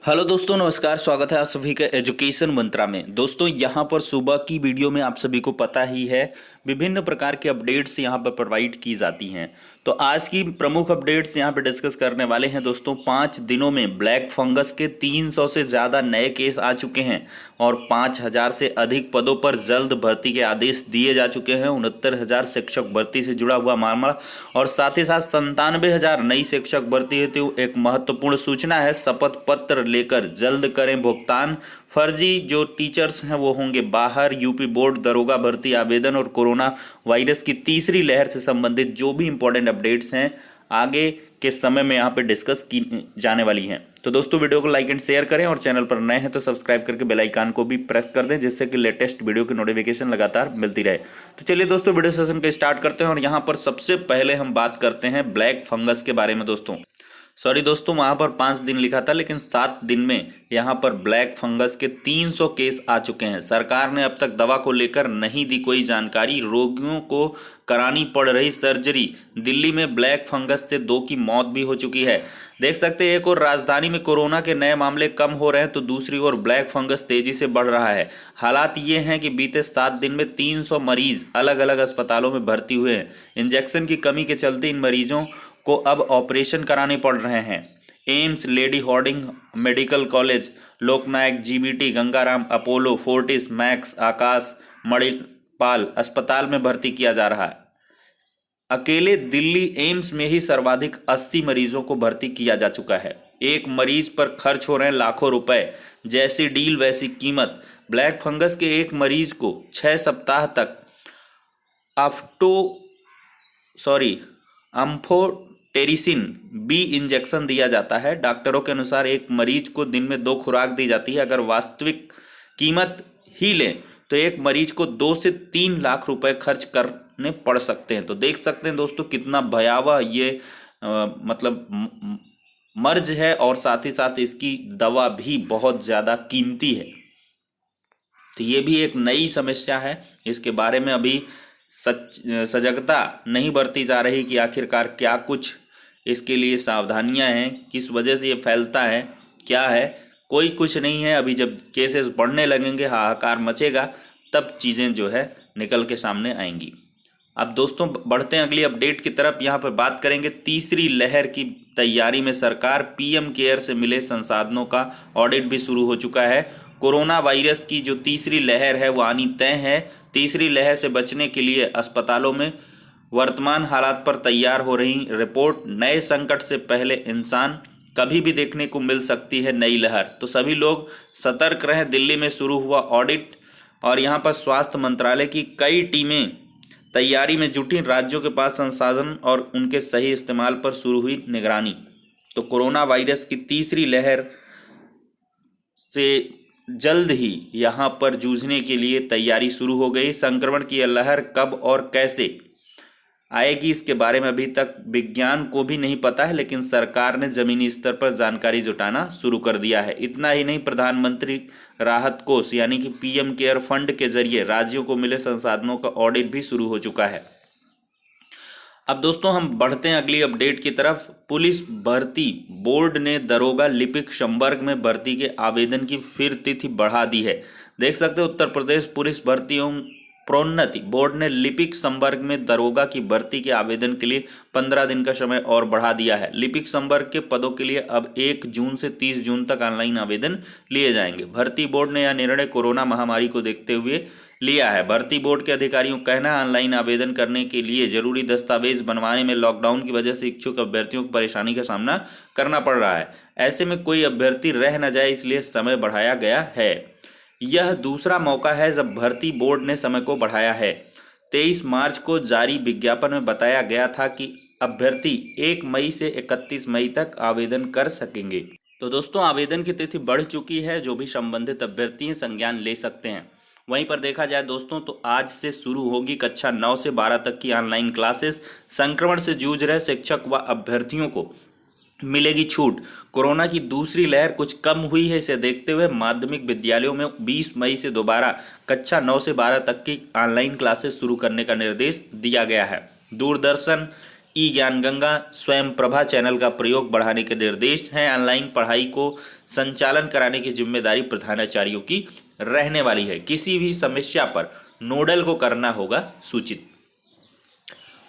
Hello दोस्तों, नमस्कार। स्वागत है आप सभी का एजुकेशन मंत्रा में। दोस्तों, यहाँ पर सुबह की वीडियो में आप सभी को पता ही है, विभिन्न प्रकार के अपडेट्स यहाँ पर प्रोवाइड की जाती हैं। तो आज की प्रमुख अपडेट्स यहाँ पर डिस्कस करने वाले हैं। दोस्तों, 5 दिनों में ब्लैक फंगस के 300 से ज़्यादा नए केस आ चुके हैं और 5,000 से अधिक पदों पर जल्द भर्ती के आदेश दिए जा चुके हैं। 69,000 शिक्षक भर्ती से जुड़ा हुआ मामला और साथ ही साथ 97,000 नई शिक्षक भर्ती हेतु एक महत्वपूर्ण सूचना है। शपथ पत्र लेकर जल्द करें भुगतान। फर्जी जो टीचर्स हैं वो होंगे बाहर। यूपी बोर्ड दरोगा भर्ती आवेदन और कोरोना वायरस की तीसरी लहर से संबंधित जो भी इंपॉर्टेंट अपडेट्स हैं आगे के समय में यहाँ पे डिस्कस की जाने वाली हैं। तो दोस्तों, वीडियो को लाइक एंड शेयर करें और चैनल पर नए हैं तो सब्सक्राइब करके बेल आइकन को भी प्रेस कर दें, जिससे कि लेटेस्ट वीडियो की नोटिफिकेशन लगातार मिलती रहे। तो चलिए दोस्तों, वीडियो सेशन को स्टार्ट करते हैं और यहाँ पर सबसे पहले हम बात करते हैं ब्लैक फंगस के बारे में। दोस्तों वहाँ पर 5 दिन लिखा था, लेकिन 7 दिन में यहाँ पर ब्लैक फंगस के 300 केस आ चुके हैं। सरकार ने अब तक दवा को लेकर नहीं दी कोई जानकारी। रोगियों को करानी पड़ रही सर्जरी। दिल्ली में ब्लैक फंगस से 2 की मौत भी हो चुकी है। देख सकते हैं, एक और राजधानी में कोरोना के नए मामले कम हो रहे हैं तो दूसरी ओर ब्लैक फंगस तेजी से बढ़ रहा है। हालात ये हैं कि बीते 7 दिन में 300 मरीज अलग अलग अस्पतालों में भर्ती हुए हैं। इंजेक्शन की कमी के चलते इन मरीजों को अब ऑपरेशन कराने पड़ रहे हैं। AIIMS, Lady Hardinge medical college, Loknayak, GBT, Gangaram, Apollo, Fortis, Max, Aakash, Manipal अस्पताल में भर्ती किया जा रहा है। अकेले दिल्ली एम्स में ही सर्वाधिक 80 मरीजों को भर्ती किया जा चुका है। एक मरीज पर खर्च हो रहे हैं लाखों रुपए। जैसी डील वैसी कीमत। ब्लैक फंगस के एक मरीज को 6 सप्ताह तक अम्फोटेरिसिन बी इंजेक्शन दिया जाता है। डॉक्टरों के अनुसार एक मरीज को दिन में 2 खुराक दी जाती है। अगर वास्तविक कीमत ही लें तो एक मरीज को 2 से 3 लाख रुपए खर्च करने पड़ सकते हैं। तो देख सकते हैं दोस्तों, कितना भयावह ये मर्ज है और साथ ही साथ इसकी दवा भी बहुत ज़्यादा कीमती है। तो ये भी एक नई समस्या है। इसके बारे में अभी सजगता नहीं बरती जा रही कि आखिरकार क्या कुछ इसके लिए सावधानियां हैं, किस वजह से ये फैलता है, क्या है। कोई कुछ नहीं है। अभी जब केसेस बढ़ने लगेंगे, हाहाकार मचेगा, तब चीज़ें जो है निकल के सामने आएंगी। अब दोस्तों, बढ़ते हैं अगली अपडेट की तरफ। यहाँ पर बात करेंगे तीसरी लहर की तैयारी में सरकार। पीएम केयर से मिले संसाधनों का ऑडिट भी शुरू हो चुका है। कोरोना वायरस की जो तीसरी लहर है वो आनी तय है। तीसरी लहर से बचने के लिए अस्पतालों में वर्तमान हालात पर तैयार हो रही रिपोर्ट। नए संकट से पहले इंसान कभी भी देखने को मिल सकती है नई लहर, तो सभी लोग सतर्क रहें। दिल्ली में शुरू हुआ ऑडिट और यहाँ पर स्वास्थ्य मंत्रालय की कई टीमें तैयारी में जुटी। राज्यों के पास संसाधन और उनके सही इस्तेमाल पर शुरू हुई निगरानी। तो कोरोना वायरस की तीसरी लहर से जल्द ही यहाँ पर जूझने के लिए तैयारी शुरू हो गई। संक्रमण की यह लहर कब और कैसे आएगी, इसके बारे में अभी तक विज्ञान को भी नहीं पता है, लेकिन सरकार ने जमीनी स्तर पर जानकारी जुटाना शुरू कर दिया है। इतना ही नहीं, प्रधानमंत्री राहत कोष यानी कि पीएम केयर फंड के जरिए राज्यों को मिले संसाधनों का ऑडिट भी शुरू हो चुका है। अब दोस्तों, हम बढ़ते हैं अगली अपडेट की तरफ। पुलिस भर्ती बोर्ड ने दरोगा लिपिक संवर्ग में भर्ती के आवेदन की फिर तिथि बढ़ा दी है। देख सकते हैं, उत्तर प्रदेश पुलिस भर्ती एवं प्रोन्नति बोर्ड ने लिपिक संवर्ग में दरोगा की भर्ती के आवेदन के लिए 15 दिन का समय और बढ़ा दिया है। लिपिक संवर्ग के पदों के लिए अब 1 जून से 30 जून तक ऑनलाइन आवेदन लिए जाएंगे। भर्ती बोर्ड ने यह निर्णय कोरोना महामारी को देखते हुए लिया है। भर्ती बोर्ड के अधिकारियों का कहना है, ऑनलाइन आवेदन करने के लिए जरूरी दस्तावेज बनवाने में लॉकडाउन की वजह से इच्छुक अभ्यर्थियों को परेशानी का सामना करना पड़ रहा है। ऐसे में कोई अभ्यर्थी रह न जाए, इसलिए समय बढ़ाया गया है। यह दूसरा मौका है जब भर्ती बोर्ड ने समय को बढ़ाया है। 23 मार्च को जारी विज्ञापन में बताया गया था कि अभ्यर्थी 1 मई से 31 मई तक आवेदन कर सकेंगे। तो दोस्तों, आवेदन की तिथि बढ़ चुकी है। जो भी संबंधित अभ्यर्थी संज्ञान ले सकते हैं। वहीं पर देखा जाए दोस्तों, तो आज से शुरू होगी कक्षा 9 से 12 तक की ऑनलाइन क्लासेस। संक्रमण से जूझ रहे शिक्षक व अभ्यर्थियों को मिलेगी छूट। कोरोना की दूसरी लहर कुछ कम हुई है, इसे देखते हुए माध्यमिक विद्यालयों में 20 मई से दोबारा कक्षा 9 से 12 तक की ऑनलाइन क्लासेस शुरू करने का निर्देश दिया गया है। दूरदर्शन ई ज्ञान गंगा स्वयं प्रभा चैनल का प्रयोग बढ़ाने के निर्देश हैं। ऑनलाइन पढ़ाई को संचालन कराने की जिम्मेदारी प्रधानाचार्यों की रहने वाली है। किसी भी समस्या पर नोडल को करना होगा सूचित।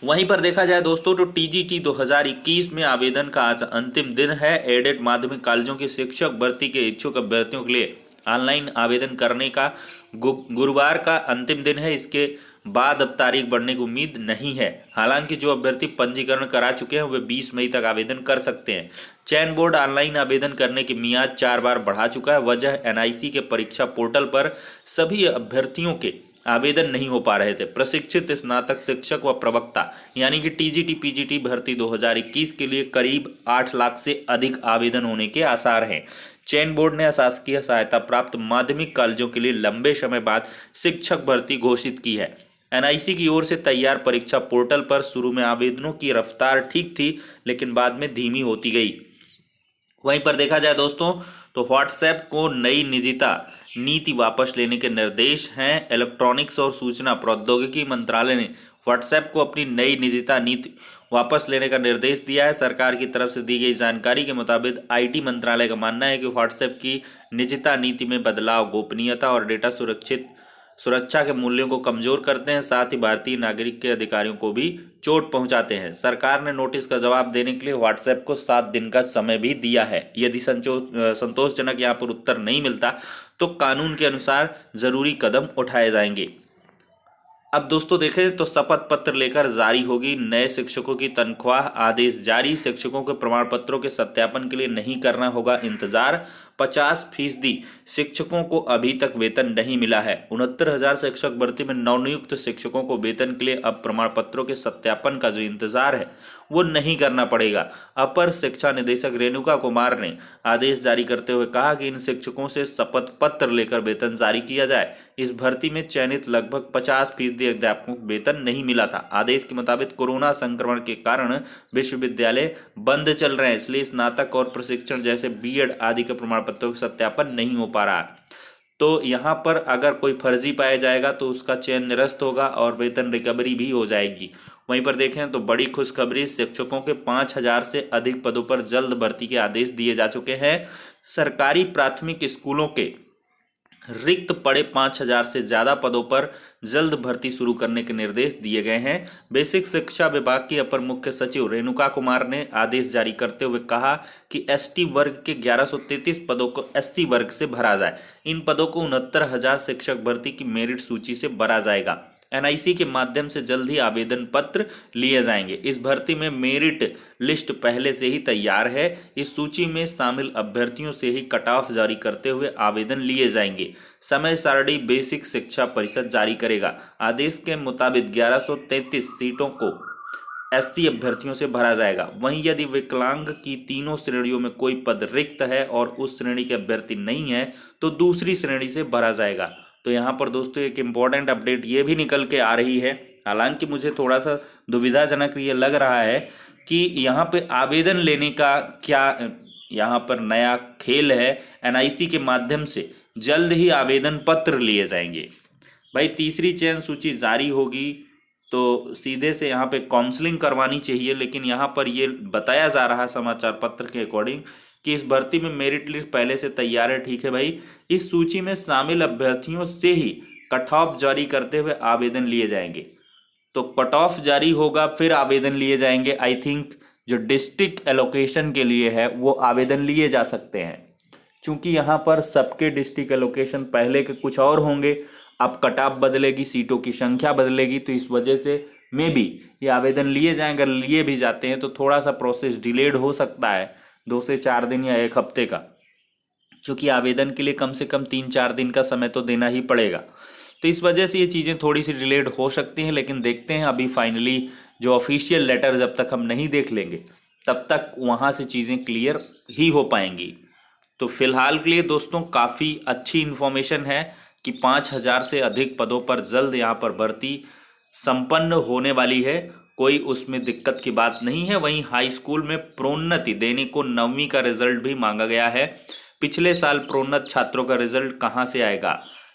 वहीं पर देखा जाए दोस्तों तो टीजीटी 2021 में आवेदन का आज अंतिम दिन है। एडेड माध्यमिक कॉलेजों के शिक्षक भर्ती के इच्छुक अभ्यर्थियों के लिए ऑनलाइन आवेदन करने का गुरुवार का अंतिम दिन है। इसके बाद अब तारीख बढ़ने की उम्मीद नहीं है। हालांकि जो अभ्यर्थी पंजीकरण करा चुके हैं वे 20 मई तक आवेदन कर सकते हैं। चयन बोर्ड ऑनलाइन आवेदन करने की मियाद 4 बार बढ़ा चुका है। वजह एनआईसी के परीक्षा पोर्टल पर सभी अभ्यर्थियों के आवेदन नहीं हो पा रहे थे। प्रशिक्षित स्नातक शिक्षक व प्रवक्ता यानी कि टीजीटी पीजीटी भर्ती 2021 के लिए करीब 8 लाख से अधिक आवेदन होने के आसार हैं। चयन बोर्ड ने अशासकीय सहायता प्राप्त माध्यमिक कॉलेजों के लिए लंबे समय बाद शिक्षक भर्ती घोषित की है। एनआईसी की ओर से तैयार परीक्षा पोर्टल पर शुरू में आवेदनों की रफ्तार ठीक थी, लेकिन बाद में धीमी होती गई। वहीं पर देखा जाए दोस्तों तो व्हाट्सएप को नई निजता नीति वापस लेने के निर्देश हैं। इलेक्ट्रॉनिक्स और सूचना प्रौद्योगिकी मंत्रालय ने व्हाट्सएप को अपनी नई निजता नीति वापस लेने का निर्देश दिया है। सरकार की तरफ से दी गई जानकारी के मुताबिक आईटी मंत्रालय का मानना है कि व्हाट्सएप की निजता नीति में बदलाव गोपनीयता और डेटा सुरक्षा के मूल्यों को कमजोर करते हैं, साथ ही भारतीय नागरिक के अधिकारियों को भी चोट पहुंचाते हैं। सरकार ने नोटिस का जवाब देने के लिए व्हाट्सएप को 7 दिन का समय भी दिया है। यदि संतोषजनक यहां पर उत्तर नहीं मिलता तो कानून के अनुसार जरूरी कदम उठाए जाएंगे। अब दोस्तों देखें तो शपथ पत्र लेकर जारी होगी नए शिक्षकों की तनख्वाह आदेश जारी। शिक्षकों के प्रमाण पत्रों के सत्यापन के लिए नहीं करना होगा इंतजार। 50% शिक्षकों को अभी तक वेतन नहीं मिला है। 69,000 शिक्षक भर्ती में नवनियुक्त शिक्षकों को वेतन के लिए अब प्रमाण पत्रों के सत्यापन का जो इंतजार है वो नहीं करना पड़ेगा। अपर शिक्षा निदेशक रेणुका कुमार ने आदेश जारी करते हुए कहा कि इन शिक्षकों से शपथ पत्र लेकर वेतन जारी किया जाए। इस भर्ती में चयनित लगभग 50% अध्यापकों को वेतन नहीं मिला था। आदेश के मुताबिक कोरोना संक्रमण के कारण विश्वविद्यालय बंद चल रहे हैं, इसलिए स्नातक और प्रशिक्षण जैसे बीएड आदि के प्रमाण पत्रों का सत्यापन नहीं हो पा रहा। तो यहाँ पर अगर कोई फर्जी पाया जाएगा तो उसका चयन निरस्त होगा और वेतन रिकवरी भी हो जाएगी। वहीं पर देखें तो बड़ी खुशखबरी, शिक्षकों के 5,000 से अधिक पदों पर जल्द भर्ती के आदेश दिए जा चुके हैं। सरकारी प्राथमिक स्कूलों के रिक्त पड़े 5,000 से ज़्यादा पदों पर जल्द भर्ती शुरू करने के निर्देश दिए गए हैं। बेसिक शिक्षा विभाग की अपर मुख्य सचिव रेणुका कुमार ने आदेश जारी करते हुए कहा कि एसटी वर्ग के 1133 पदों को एससी वर्ग से भरा जाए। इन पदों को 69,000 शिक्षक भर्ती की मेरिट सूची से भरा जाएगा। एनआईसी के माध्यम से जल्द ही आवेदन पत्र लिए जाएंगे। इस भर्ती में मेरिट लिस्ट पहले से ही तैयार है। इस सूची में शामिल अभ्यर्थियों से ही कट ऑफ जारी करते हुए आवेदन लिए जाएंगे। समय सारणी बेसिक शिक्षा परिषद जारी करेगा। आदेश के मुताबिक 1133 सीटों को एससी अभ्यर्थियों से भरा जाएगा। वहीं यदि विकलांग की तीनों श्रेणियों में कोई पद रिक्त है और उस श्रेणी के अभ्यर्थी नहीं है तो दूसरी श्रेणी से भरा जाएगा। तो यहाँ पर दोस्तों एक इम्पॉर्टेंट अपडेट ये भी निकल के आ रही है। हालांकि मुझे थोड़ा सा दुविधाजनक ये लग रहा है कि यहाँ पे आवेदन लेने का क्या यहाँ पर नया खेल है। एनआईसी के माध्यम से जल्द ही आवेदन पत्र लिए जाएंगे। भाई तीसरी चयन सूची जारी होगी तो सीधे से यहाँ पे काउंसलिंग करवानी चाहिए, लेकिन यहाँ पर ये बताया जा रहा समाचार पत्र के अकॉर्डिंग कि इस भर्ती में मेरिट लिस्ट पहले से तैयार है। ठीक है भाई, इस सूची में शामिल अभ्यर्थियों से ही कट ऑफ जारी करते हुए आवेदन लिए जाएंगे। तो कट ऑफ जारी होगा फिर आवेदन लिए जाएंगे। आई थिंक जो डिस्ट्रिक्ट एलोकेशन के लिए है वो आवेदन लिए जा सकते हैं, क्योंकि यहाँ पर सबके डिस्ट्रिक्ट एलोकेशन पहले के कुछ और होंगे। अब कट ऑफ बदलेगी, सीटों की संख्या बदलेगी, तो इस वजह से मे बी ये आवेदन लिए जाएंगे। अगर लिए भी जाते हैं तो थोड़ा सा प्रोसेस डिलेड हो सकता है, 2 से 4 दिन या 1 हफ्ते का, क्योंकि आवेदन के लिए कम से कम 3-4 दिन का समय तो देना ही पड़ेगा। तो इस वजह से ये चीज़ें थोड़ी सी डिलेड हो सकती हैं, लेकिन देखते हैं अभी फाइनली जो ऑफिशियल लेटर जब तक हम नहीं देख लेंगे तब तक वहाँ से चीज़ें क्लियर ही हो पाएंगी। तो फिलहाल के लिए दोस्तों काफ़ी अच्छी इन्फॉर्मेशन है कि 5,000 से अधिक पदों पर जल्द यहाँ पर भर्ती संपन्न होने वाली है। कोई उसमें दिक्कत की बात नहीं है। वहीं हाई स्कूल में प्रोन्नति देने को 9वीं का रिजल्ट भी मांगा गया है। पिछले साल प्रोन्नत छात्रों का रिजल्ट कहां से आएगा?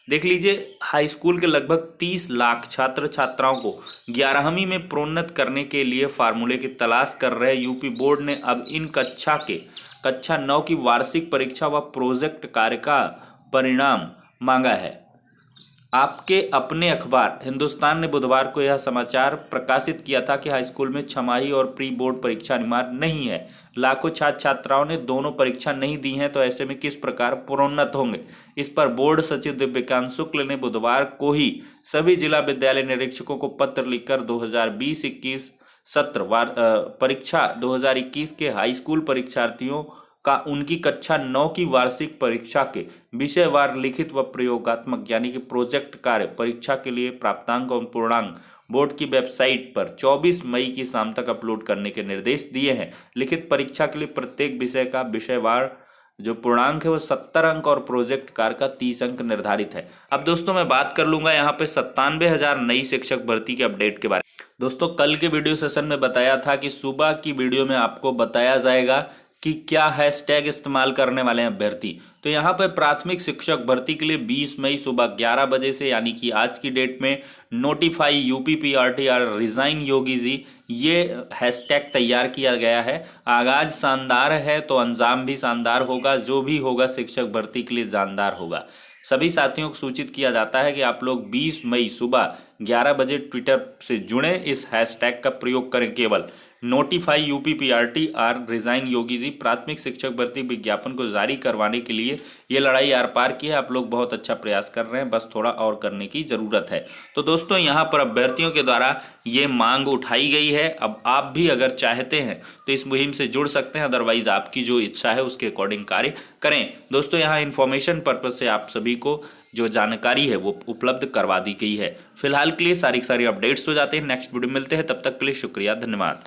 देख लीजिए, हाई स्कूल के लगभग 30 लाख छात्र छात्राओं को 11वीं में प्रोन्नत करने के लिए फार्मूले की तलाश कर रहे यूपी बोर्ड ने अब इन कक्षा 9 की वार्षिक परीक्षा व प्रोजेक्ट कार्य का परिणाम मांगा है। आपके अपने अखबार हिंदुस्तान ने बुधवार को यह समाचार प्रकाशित किया था कि हाई स्कूल में छमाही और प्री बोर्ड परीक्षा अनिवार्य नहीं है। लाखों छात्र छात्राओं ने दोनों परीक्षा नहीं दी हैं, तो ऐसे में किस प्रकार प्रोन्नत होंगे। इस पर बोर्ड सचिव दिव्यकांत शुक्ल ने बुधवार को ही सभी जिला विद्यालय निरीक्षकों को पत्र लिखकर 2020-21 सत्र परीक्षा 2021 के हाई स्कूल परीक्षार्थियों का उनकी कक्षा 9 की वार्षिक परीक्षा के विषयवार लिखित व प्रयोगात्मक यानी कि प्रोजेक्ट कार्य परीक्षा के लिए प्राप्तांक और पूर्णांक बोर्ड की वेबसाइट पर 24 मई की शाम तक अपलोड करने के निर्देश दिए हैं। लिखित परीक्षा के लिए प्रत्येक विषय का विषयवार जो पूर्णांक है वो 70 अंक और प्रोजेक्ट कार्य का 30 अंक निर्धारित है। अब दोस्तों मैं बात कर लूंगा यहाँ पे 97,000 नई शिक्षक भर्ती के अपडेट के बारे में। दोस्तों कल के वीडियो सेशन में बताया था कि सुबह की वीडियो में आपको बताया जाएगा कि क्या हैशटैग इस्तेमाल करने वाले हैं अभ्यर्थी। तो यहाँ पर प्राथमिक शिक्षक भर्ती के लिए 20 मई सुबह 11 बजे से यानी कि आज की डेट में notify UPPRTR resign Yogi ji ये हैशटैग तैयार किया गया है। आगाज शानदार है तो अंजाम भी शानदार होगा। जो भी होगा शिक्षक भर्ती के लिए जानदार होगा। सभी साथियों को सूचित किया जाता है कि आप लोग 20 मई सुबह 11 बजे ट्विटर से जुड़े, इस हैशटैग का प्रयोग करें। केवल notify UPPRTR resign Yogi ji प्राथमिक शिक्षक भर्ती विज्ञापन को जारी करवाने के लिए ये लड़ाई आर पार की है। आप लोग बहुत अच्छा प्रयास कर रहे हैं, बस थोड़ा और करने की जरूरत है। तो दोस्तों यहाँ पर अभ्यर्थियों के द्वारा ये मांग उठाई गई है। अब आप भी अगर चाहते हैं तो इस मुहिम से जुड़ सकते हैं, अदरवाइज आपकी जो इच्छा है उसके अकॉर्डिंग कार्य करें। दोस्तों यहाँ इन्फॉर्मेशन पर्पज से आप सभी को जो जानकारी है वो उपलब्ध करवा दी गई है। फिलहाल के लिए सारी अपडेट्स हो जाते हैं। नेक्स्ट वीडियो मिलते हैं, तब तक के लिए शुक्रिया, धन्यवाद।